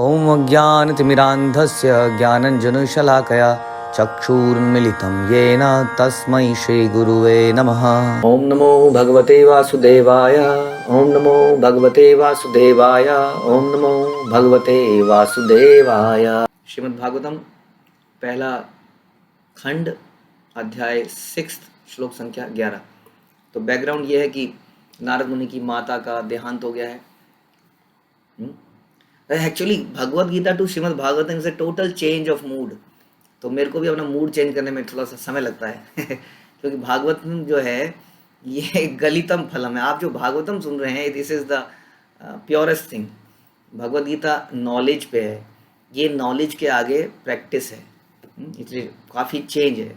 ॐ अज्ञानतिमिरान्धस्य ज्ञानञ्जनशलाकया चक्षुरुन्मिलितं येन तस्मै श्रीगुरुवे नमः। ॐ नमो भगवते वासुदेवाय। ॐ नमो भगवते वासुदेवाय। ॐ नमो भगवते वासुदेवाय। श्रीमद्भागवतम पहला खंड अध्याय 6 श्लोक संख्या 11। तो बैकग्राउंड ये है कि नारद मुनि की माता का देहांत हो गया है। Actually Bhagavad Gita to Shrimad Bhagavatam is a total change of mood. तो मेरे को भी अपना मूड चेंज करने में थोड़ा सा समय लगता है क्योंकि भागवतम जो है ये गलितम फलम है। आप जो भागवतम सुन रहे हैं this is the purest thing. Bhagavad Gita knowledge पे है, ये नॉलेज के आगे प्रैक्टिस है, इसलिए काफ़ी चेंज है,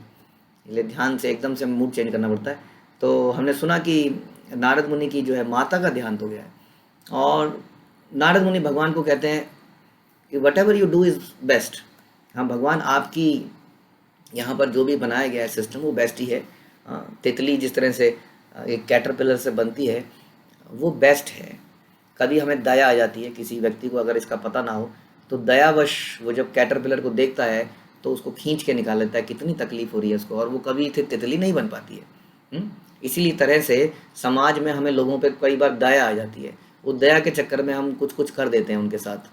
इसलिए ध्यान से एकदम से मूड चेंज करना पड़ता है। तो हमने सुना कि नारद मुनि की जो है माता का देहांत हो गया है और नारद मुनि भगवान को कहते हैं कि what ever you do is best. हाँ भगवान, आपकी यहाँ पर जो भी बनाया गया है सिस्टम वो बेस्ट ही है। तितली जिस तरह से एक कैटरपिलर से बनती है वो बेस्ट है। कभी हमें दया आ जाती है किसी व्यक्ति को, अगर इसका पता ना हो तो दयावश वो जब कैटरपिलर को देखता है तो उसको खींच के निकाल लेता है, कितनी तकलीफ हो रही है उसको, और वो कभी तितली नहीं बन पाती है। इसीलिए तरह से समाज में हमें लोगों पे कई बार दया आ जाती है, वो दया के चक्कर में हम कुछ कुछ कर देते हैं उनके साथ।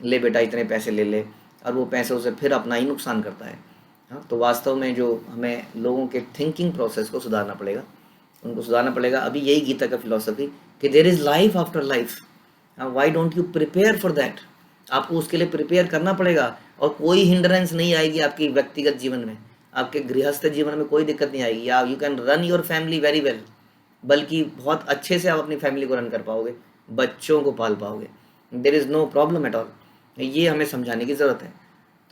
ले बेटा इतने पैसे ले ले, और वो पैसे उसे फिर अपना ही नुकसान करता है। हाँ, तो वास्तव में जो हमें लोगों के थिंकिंग प्रोसेस को सुधारना पड़ेगा, उनको सुधारना पड़ेगा। अभी यही गीता का फिलॉसफी कि there is life after life, why don't you prepare for that. आपको उसके लिए प्रिपेयर करना पड़ेगा और कोई हिंड्रेंस नहीं आएगी आपकी व्यक्तिगत जीवन में, आपके गृहस्थ जीवन में कोई दिक्कत नहीं आएगी। या you can run your family very well, बल्कि बहुत अच्छे से आप अपनी फैमिली को रन कर पाओगे, बच्चों को पाल पाओगे। There is no problem at all. ये हमें समझाने की ज़रूरत है।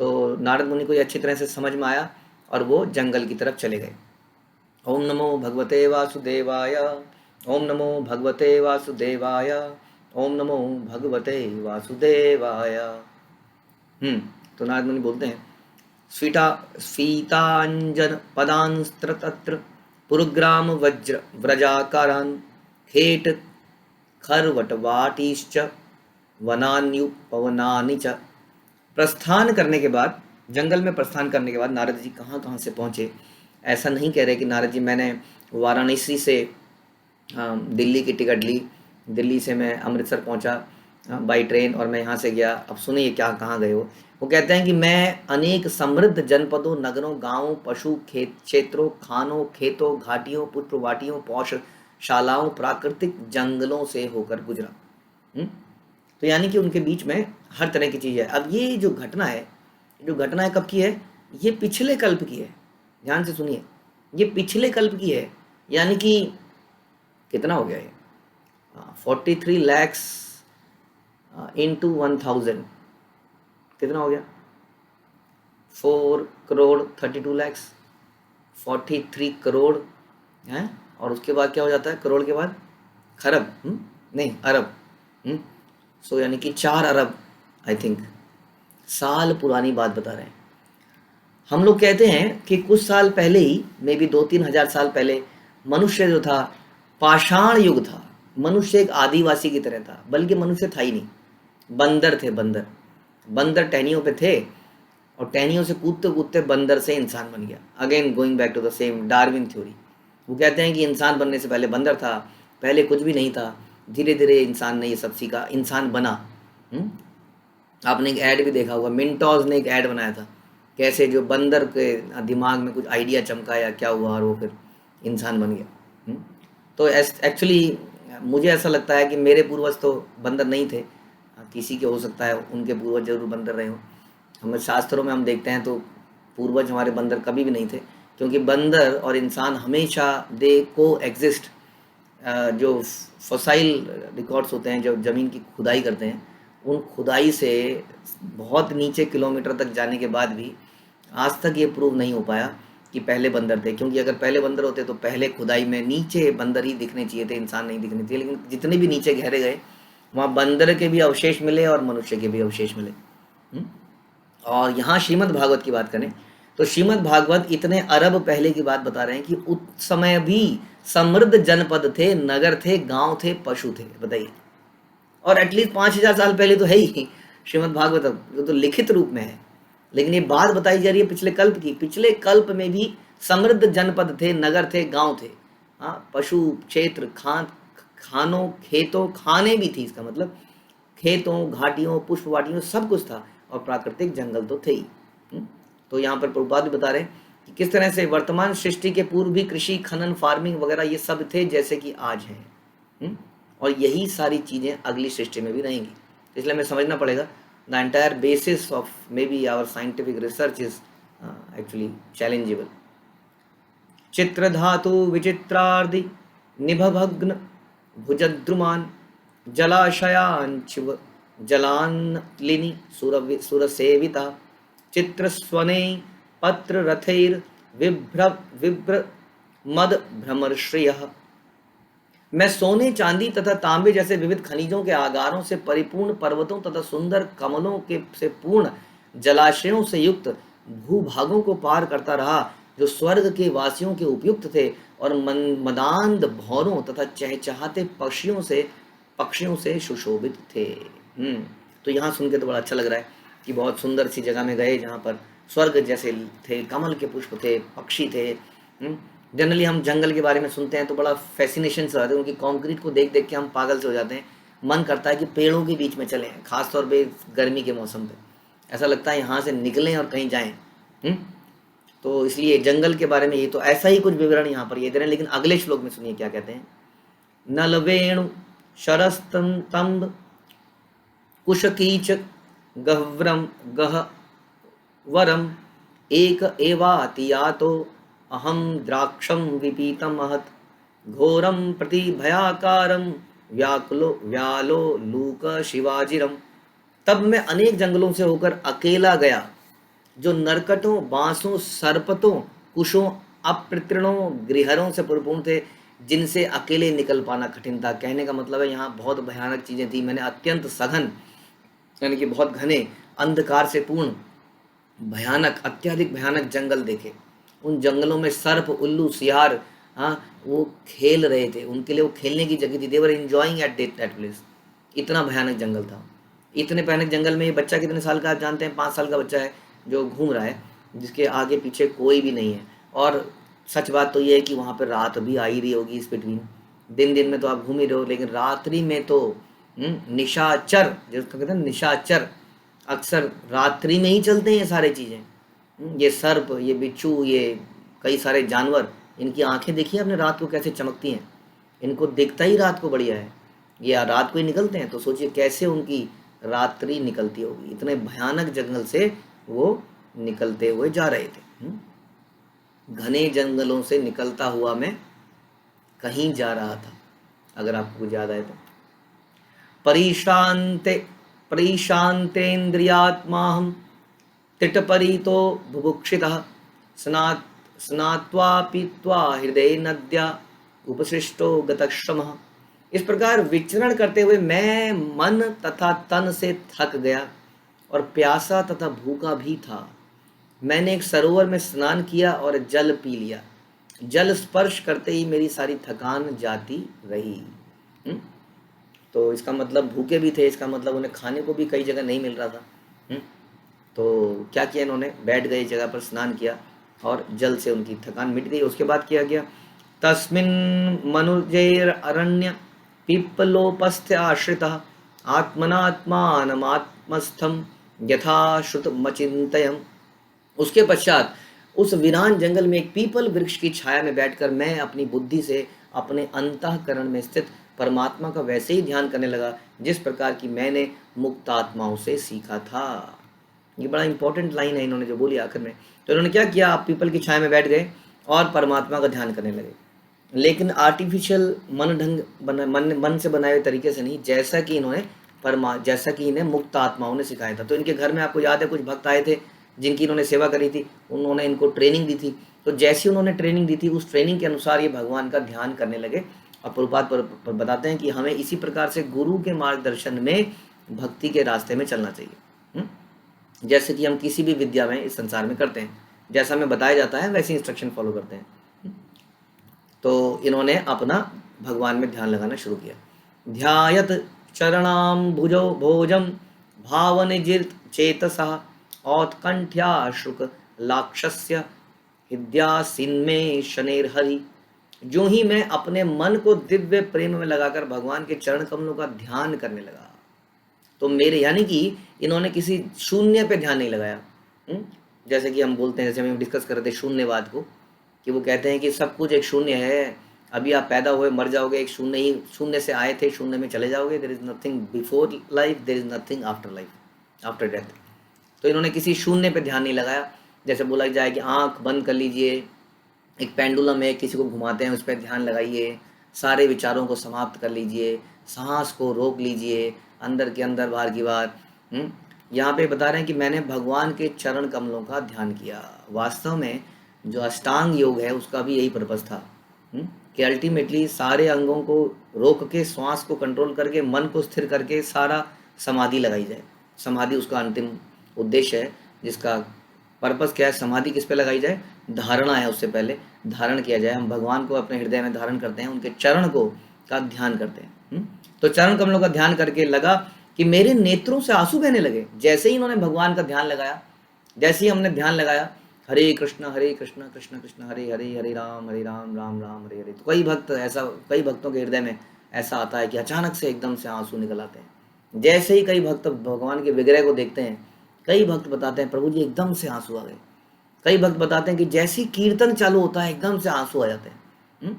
तो नारद मुनि को ये अच्छी तरह से समझ में आया और वो जंगल की तरफ चले गए। ओम नमो भगवते वासुदेवाय। ओम नमो भगवते वासुदेवाय। ओम नमो भगवते वासुदेवाय। तो नारद मुनि बोलते हैं स्फीतांजन पदांस्त्र तत्र पुरुग्राम वज्र व्रजाकारान खेट खरवटवाटीश्च वनान्युपवनानि च। प्रस्थान करने के बाद, जंगल में प्रस्थान करने के बाद नारद जी कहाँ कहाँ से पहुँचे। ऐसा नहीं कह रहे कि नारद जी मैंने वाराणसी से दिल्ली की टिकट ली, दिल्ली से मैं अमृतसर पहुँचा बाई ट्रेन और मैं यहाँ से गया। अब सुनिए क्या कहाँ गए हो। वो कहते हैं कि मैं अनेक समृद्ध जनपदों, नगरों, गांवों, पशु खेत क्षेत्रों, खानों, खेतों, घाटियों, पुष्पवाटियों, पौषशालाओं, प्राकृतिक जंगलों से होकर गुजरा। तो यानी कि उनके बीच में हर तरह की चीज़ है। अब ये जो घटना है कब की है, ये पिछले कल्प की है। ध्यान से सुनिए, ये पिछले कल्प की है। यानी कि कितना हो गया ये 43 lakhs into 1000 कितना हो गया, 4 करोड़ 32 lakhs, 43 करोड़ हैं। और उसके बाद क्या हो जाता है, करोड़ के बाद खरब, नहीं अरब। सो यानी कि 4 अरब आई थिंक साल पुरानी बात बता रहे हैं। हम लोग कहते हैं कि कुछ साल पहले ही, मे बी 2-3 हजार साल पहले, मनुष्य जो था पाषाण युग था। मनुष्य एक आदिवासी की तरह था, बल्कि मनुष्य था ही नहीं, बंदर थे। बंदर टहनियों पे थे और टहनियों से कूदते कूदते बंदर से इंसान बन गया। Again going back to the same Darwin theory. वो कहते हैं कि इंसान बनने से पहले बंदर था, पहले कुछ भी नहीं था, धीरे धीरे इंसान ने ये सब सीखा, इंसान बना। आपने एक ऐड भी देखा होगा, मिंटोज ने एक ऐड बनाया था, कैसे जो बंदर के दिमाग में कुछ आइडिया चमका या क्या हुआ और वो फिर इंसान बन गया। तो एक्चुअली मुझे ऐसा लगता है कि मेरे पूर्वज तो बंदर नहीं थे, किसी के हो सकता है उनके पूर्वज जरूर बंदर रहे हों। हमें शास्त्रों में हम देखते हैं तो पूर्वज हमारे बंदर कभी भी नहीं थे, क्योंकि बंदर और इंसान हमेशा दे को एग्जिस्ट। जो फॉसाइल रिकॉर्ड्स होते हैं, जो ज़मीन की खुदाई करते हैं, उन खुदाई से बहुत नीचे किलोमीटर तक जाने के बाद भी आज तक ये प्रूव नहीं हो पाया कि पहले बंदर थे। क्योंकि अगर पहले बंदर होते तो पहले खुदाई में नीचे बंदर ही दिखने चाहिए थे, इंसान नहीं दिखने चाहिए। लेकिन जितने भी नीचे गहरे गए वहाँ बंदर के भी अवशेष मिले और मनुष्य के भी अवशेष मिले। और यहाँ श्रीमद् भागवत की बात करें तो श्रीमद् भागवत इतने अरब पहले की बात बता रहे हैं कि उस समय भी समृद्ध जनपद थे, नगर थे, गांव थे, पशु थे। बताइए, और एटलीस्ट 5000 साल पहले तो है ही। श्रीमद् भागवतम जो तो लिखित रूप में है, लेकिन ये बात बताई जा रही है पिछले कल्प की। पिछले कल्प में भी समृद्ध जनपद थे, नगर थे, गांव थे, हाँ, पशु क्षेत्र, खानों, खेतों, खाने भी थी, इसका मतलब खेतों, घाटियों, पुष्प वाटियों सब कुछ था, और प्राकृतिक जंगल तो थे ही। तो यहाँ पर प्रभुपाद भी बता रहे हैं कि किस तरह से वर्तमान सृष्टि के पूर्व भी कृषि, खनन, फार्मिंग वगैरह ये सब थे जैसे कि आज हैं, और यही सारी चीज़ें अगली सृष्टि में भी रहेंगी। इसलिए हमें समझना पड़ेगा the entire basis of maybe our scientific research is actually challengeable. चित्र धातु विचित्रार्धि निभभग्न भुजद्रुमान जलाशयांचिव जलान्लिनी सुरसेविता चित्रस्वने पत्र रथैर विभ्र मद भ्रमरश्रियः। मैं सोने, चांदी तथा तांबे जैसे विविध खनिजों के आगारों से परिपूर्ण पर्वतों तथा सुंदर कमलों के से पूर्ण जलाशयों से युक्त भूभागों को पार करता रहा, जो स्वर्ग के वासियों के उपयुक्त थे और मदांध भौरों तथा चहचहाते पक्षियों से सुशोभित थे। तो यहाँ सुन के तो बड़ा अच्छा लग रहा है कि बहुत सुंदर सी जगह में गए जहाँ पर स्वर्ग जैसे थे, कमल के पुष्प थे, पक्षी थे। जनरली हम जंगल के बारे में सुनते हैं तो बड़ा फैसिनेशन से रहता है, क्योंकि कंक्रीट को देख देख के हम पागल से हो जाते हैं। मन करता है कि पेड़ों के बीच में चलें, खासतौर पे गर्मी के मौसम पे ऐसा लगता है यहाँ से निकलें और कहीं जाएं। तो इसलिए जंगल के बारे में ये तो ऐसा ही कुछ विवरण यहाँ पर ये दे रहे हैं। लेकिन अगले श्लोक में सुनिए क्या कहते हैं। नलवेणु शरस्तंब कुशकीच गहवरम एक एवातियातो अहम द्राक्षम विपीतम महत घोरम प्रति भयाकारम व्यालो लूक शिवाजिरम। तब मैं अनेक जंगलों से होकर अकेला गया, जो नरकटों, बांसों, सर्पतों, कुशों, अपृतृणों, गृहरों से परिपूर्ण थे, जिनसे अकेले निकल पाना कठिन था। कहने का मतलब है यहाँ बहुत भयानक चीज़ें थी। मैंने अत्यंत सघन यानी कि बहुत घने अंधकार से पूर्ण भयानक, अत्यधिक भयानक जंगल देखे। उन जंगलों में सर्प, उल्लू, सियार, हाँ, वो खेल रहे थे। उनके लिए वो खेलने की जगह थी। They were enjoying at that place. इतना भयानक जंगल था। इतने भयानक जंगल में ये बच्चा कितने साल का आप जानते हैं? 5 साल का बच्चा है जो घूम रहा है, जिसके आगे पीछे कोई भी नहीं है। और सच बात तो ये है कि वहाँ पर रात भी आ ही रही होगी इस बिटवीन। दिन में तो आप घूम ही रहे हो, लेकिन रात्रि में तो निशाचर, जिसको कहते हैं निशाचर, अक्सर रात्रि में ही चलते हैं ये सारे चीज़ें। ये सर्प, ये बिच्छू, ये कई सारे जानवर, इनकी आंखें देखिए आपने रात को कैसे चमकती हैं। इनको दिखता ही रात को बढ़िया है। ये रात को ही निकलते हैं, तो सोचिए कैसे उनकी रात्रि निकलती होगी। इतने भयानक जंगल से वो निकलते हुए जा रहे थे। घने जंगलों से निकलता हुआ मैं कहीं जा रहा था, अगर आपको कुछ याद आए तो। परिशांतेन्द्रियात्माहं तिटपरीतो बुभुक्षितः स्नात्वा पीत्वा हृदय नद्या उपसृष्टो गतश्रमः। इस प्रकार विचरण करते हुए मैं मन तथा तन से थक गया और प्यासा तथा भूखा भी था। मैंने एक सरोवर में स्नान किया और जल पी लिया। जल स्पर्श करते ही मेरी सारी थकान जाती रही। तो इसका मतलब भूखे भी थे, इसका मतलब उन्हें खाने को भी कई जगह नहीं मिल रहा था। तो क्या किया इन्होंने? बैठ गए जगह पर, स्नान किया और जल से उनकी थकान मिट गई। उसके बाद किया गया, तस्मिन् मनुजैर अरण्य पिप्पलोपस्थ आश्रितः आत्मनात्मानमात्मस्थं यथा श्रुतमचिन्तयम्। उसके पश्चात उस वीरान जंगल में एक पीपल वृक्ष की छाया में बैठकर मैं अपनी बुद्धि से अपने अंतःकरण में स्थित परमात्मा का वैसे ही ध्यान करने लगा जिस प्रकार की मैंने मुक्त आत्माओं से सीखा था। ये बड़ा इंपॉर्टेंट लाइन है इन्होंने जो बोली आखिर में। तो इन्होंने क्या किया? आप पीपल की छाया में बैठ गए और परमात्मा का ध्यान करने लगे, लेकिन आर्टिफिशियल मन से बनाए हुए तरीके से नहीं, जैसा कि इन्हें मुक्त आत्माओं ने सिखाया था। तो इनके घर में आपको याद है कुछ भक्त आए थे जिनकी इन्होंने सेवा करी थी, उन्होंने इनको ट्रेनिंग दी थी। तो जैसी उन्होंने ट्रेनिंग दी थी उस ट्रेनिंग के अनुसार ये भगवान का ध्यान करने लगे। और प्रभुपाद पर बताते हैं कि हमें इसी प्रकार से गुरु के मार्गदर्शन में भक्ति के रास्ते में चलना चाहिए। जैसे कि हम किसी भी विद्या में इस संसार में करते हैं, जैसा हमें बताया जाता है वैसे इंस्ट्रक्शन फॉलो करते हैं। तो इन्होंने अपना भगवान में ध्यान लगाना शुरू किया। ध्यायत चरणाम भुजो भोजम भावनिजित चेतसा औत्कंठ्या शुक लाक्षस्य हृदयासीन्मे शनेर हरि। जो ही मैं अपने मन को दिव्य प्रेम में लगाकर भगवान के चरण कमलों का ध्यान करने लगा, तो मेरे यानी कि इन्होंने किसी शून्य पे ध्यान नहीं लगाया। जैसे कि हम बोलते हैं, जैसे हम डिस्कस कर रहे थे शून्यवाद को, कि वो कहते हैं कि सब कुछ एक शून्य है, अभी आप पैदा हुए मर जाओगे, एक शून्य ही, शून्य से आए थे शून्य में चले जाओगे, there is nothing before life, there is nothing after life, after death. तो इन्होंने किसी शून्य पे ध्यान नहीं लगाया। जैसे बोला जाए कि आंख बंद कर लीजिए, एक पेंडुलम है, किसी को घुमाते हैं, उस पर ध्यान लगाइए, सारे विचारों को समाप्त कर लीजिए, सांस को रोक लीजिए, अंदर के अंदर बाहर की बात। यहाँ पे बता रहे हैं कि मैंने भगवान के चरण कमलों का ध्यान किया। वास्तव में जो अष्टांग योग है उसका भी यही पर्पस था, कि अल्टीमेटली सारे अंगों को रोक के, श्वास को कंट्रोल करके, मन को स्थिर करके सारा समाधि लगाई जाए। समाधि उसका अंतिम उद्देश्य है, जिसका पर्पस क्या है, समाधि किस पे लगाई जाए, धारणा है, उससे पहले धारण किया जाए। हम भगवान को अपने हृदय में धारण करते हैं, उनके चरण को का ध्यान करते हैं। तो चरण कमलों का ध्यान करके लगा कि मेरे नेत्रों से आंसू बहने लगे। जैसे ही इन्होंने भगवान का ध्यान लगाया, जैसे ही हमने ध्यान लगाया, हरे कृष्ण कृष्ण कृष्ण हरे हरे, हरे राम राम राम हरे हरे। तो कई भक्तों के हृदय में ऐसा आता है कि अचानक से एकदम से आंसू निकल आते हैं। जैसे ही कई भक्त भगवान के विग्रह को देखते हैं, कई भक्त बताते हैं प्रभु जी एकदम से आंसू आ गए। कई भक्त बताते हैं कि जैसी कीर्तन चालू होता है एकदम से आंसू आ जाते हैं।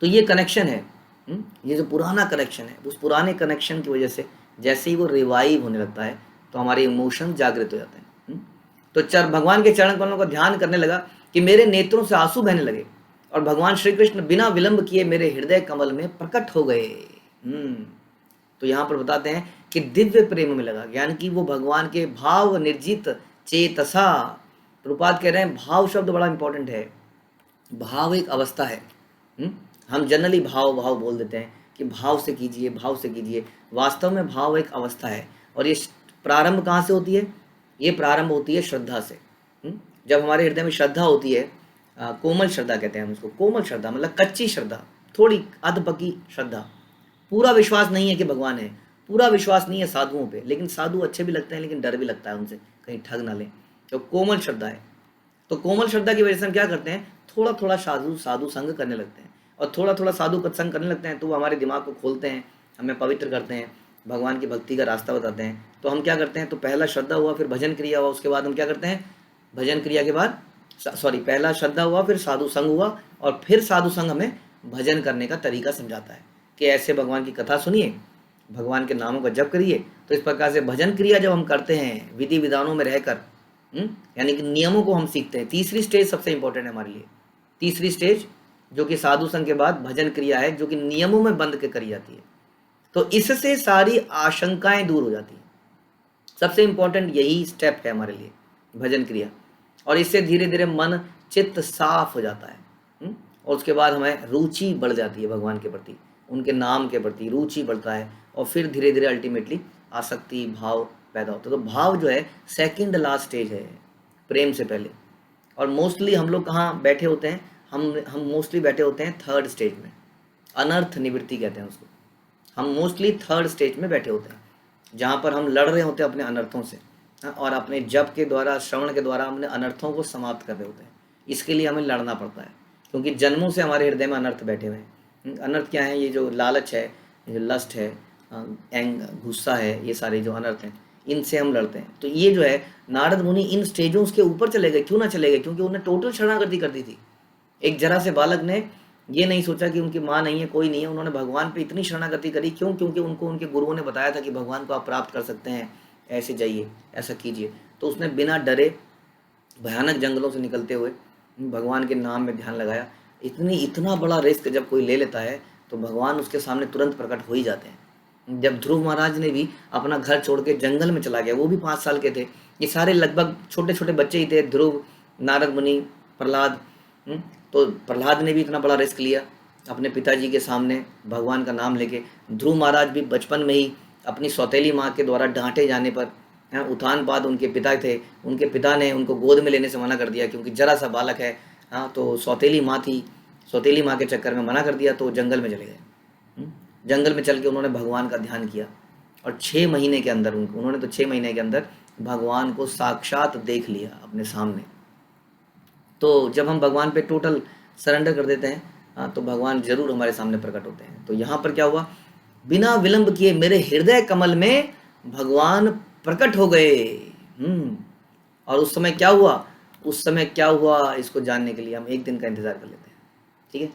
तो ये कनेक्शन है, ये जो पुराना कनेक्शन है, उस पुराने कनेक्शन की वजह से जैसे ही वो रिवाइव होने लगता है तो हमारे इमोशन जागृत हो जाते हैं। तो भगवान के चरण कमलों का ध्यान करने लगा कि मेरे नेत्रों से आंसू बहने लगे और भगवान श्री कृष्ण बिना विलंब किए मेरे हृदय कमल में प्रकट हो गए। तो यहाँ पर बताते हैं कि दिव्य प्रेम में लगा, यानी कि वो भगवान के भाव निर्जित चेतसा। प्रभुपाद कह रहे हैं भाव शब्द बड़ा इंपॉर्टेंट है। भाव एक अवस्था है। हम जनरली भाव भाव बोल देते हैं कि भाव से कीजिए, भाव से कीजिए। वास्तव में भाव एक अवस्था है, और ये प्रारंभ कहाँ से होती है, ये प्रारंभ होती है श्रद्धा से। जब हमारे हृदय में श्रद्धा होती है, कोमल श्रद्धा कहते हैं हम उसको, कोमल श्रद्धा मतलब कच्ची श्रद्धा, थोड़ी अधपकी श्रद्धा, पूरा विश्वास नहीं है कि भगवान है, पूरा विश्वास नहीं है साधुओं पे, लेकिन साधु अच्छे भी लगते हैं, लेकिन डर भी लगता है उनसे कहीं ठग ना ले, तो कोमल श्रद्धा है। तो कोमल श्रद्धा की वजह से हम क्या करते हैं, थोड़ा थोड़ा साधु संग करने लगते हैं, और थोड़ा थोड़ा साधु संग करने लगते हैं तो वो हमारे दिमाग को खोलते हैं, हमें पवित्र करते हैं, भगवान की भक्ति का रास्ता बताते हैं। तो हम क्या करते हैं, तो पहला श्रद्धा हुआ, फिर भजन क्रिया हुआ, उसके बाद हम क्या करते हैं, भजन क्रिया के बाद पहला श्रद्धा हुआ, फिर साधु संग हुआ, और फिर साधु संग हमें भजन करने का तरीका समझाता है कि ऐसे भगवान की कथा सुनिए, भगवान के नामों का जप करिए। तो इस प्रकार से भजन क्रिया जब हम करते हैं विधि विधानों में रहकर, यानी कि नियमों को हम सीखते हैं। तीसरी स्टेज सबसे इंपॉर्टेंट है हमारे लिए, तीसरी स्टेज जो कि साधु संग के बाद भजन क्रिया है, जो कि नियमों में बंध के करी जाती है। तो इससे सारी आशंकाएं दूर हो जाती हैं। सबसे इंपॉर्टेंट यही स्टेप है हमारे लिए, भजन क्रिया। और इससे धीरे धीरे मन चित्त साफ हो जाता है, और उसके बाद हमें रुचि बढ़ जाती है भगवान के प्रति, उनके नाम के प्रति रुचि बढ़ता है, और फिर धीरे धीरे अल्टीमेटली आसक्ति भाव पैदा होता है। तो भाव जो है सेकंड लास्ट स्टेज है प्रेम से पहले। और मोस्टली हम लोग कहाँ बैठे होते हैं, हम मोस्टली बैठे होते हैं थर्ड स्टेज में, अनर्थ निवृत्ति कहते हैं उसको। हम मोस्टली थर्ड स्टेज में बैठे होते हैं, जहाँ पर हम लड़ रहे होते हैं अपने अनर्थों से, और अपने जप के द्वारा, श्रवण के द्वारा हमने अनर्थों को समाप्त कर रहे होते हैं। इसके लिए हमें लड़ना पड़ता है, क्योंकि जन्मों से हमारे हृदय में अनर्थ बैठे हुए हैं। अनर्थ क्या है, ये जो लालच है, ये जो लस्ट है, गुस्सा है, ये सारे जो अनर्थ हैं, इनसे हम लड़ते हैं। तो ये जो है नारद मुनि इन स्टेजों के ऊपर चले गए। क्यों ना चले गए, क्योंकि उन्हें टोटल शरणागति कर दी थी। एक जरा से बालक ने ये नहीं सोचा कि उनकी माँ नहीं है, कोई नहीं है, उन्होंने भगवान पे इतनी शरणागति करी। क्यों, क्योंकि उनको उनके गुरुओं ने बताया था कि भगवान को आप प्राप्त कर सकते हैं, ऐसे जाइए, ऐसा कीजिए। तो उसने बिना डरे भयानक जंगलों से निकलते हुए भगवान के नाम में ध्यान लगाया। इतना बड़ा रिस्क जब कोई ले लेता है तो भगवान उसके सामने तुरंत प्रकट हो ही जाते हैं। जब ध्रुव महाराज ने भी अपना घर छोड़ के जंगल में चला गया, वो भी 5 साल के थे, ये सारे लगभग छोटे छोटे बच्चे ही थे, ध्रुव, नारद मुनि, प्रहलाद। तो प्रहलाद ने भी इतना बड़ा रिस्क लिया अपने पिताजी के सामने भगवान का नाम लेके। ध्रुव महाराज भी बचपन में ही अपनी सौतेली माँ के द्वारा डांटे जाने पर, उत्तानपाद उनके पिता थे, उनके पिता ने उनको गोद में लेने से मना कर दिया, क्योंकि जरा सा बालक है। तो सौतेली माँ थी, सौतेली माँ के चक्कर में मना कर दिया, तो जंगल में चले गए। जंगल में चल के उन्होंने भगवान का ध्यान किया, और 6 महीने के अंदर उन्होंने तो 6 महीने के अंदर भगवान को साक्षात देख लिया अपने सामने। तो जब हम भगवान पे टोटल सरेंडर कर देते हैं, तो भगवान जरूर हमारे सामने प्रकट होते हैं। तो यहाँ पर क्या हुआ, बिना विलंब किए मेरे हृदय कमल में भगवान प्रकट हो गए। और उस समय क्या हुआ, इसको जानने के लिए हम एक दिन का इंतजार कर लेते हैं। ठीक है,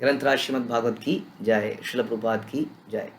ग्रंथराज श्रीमद् भागवत की जय, श्रील प्रभुपाद की जय।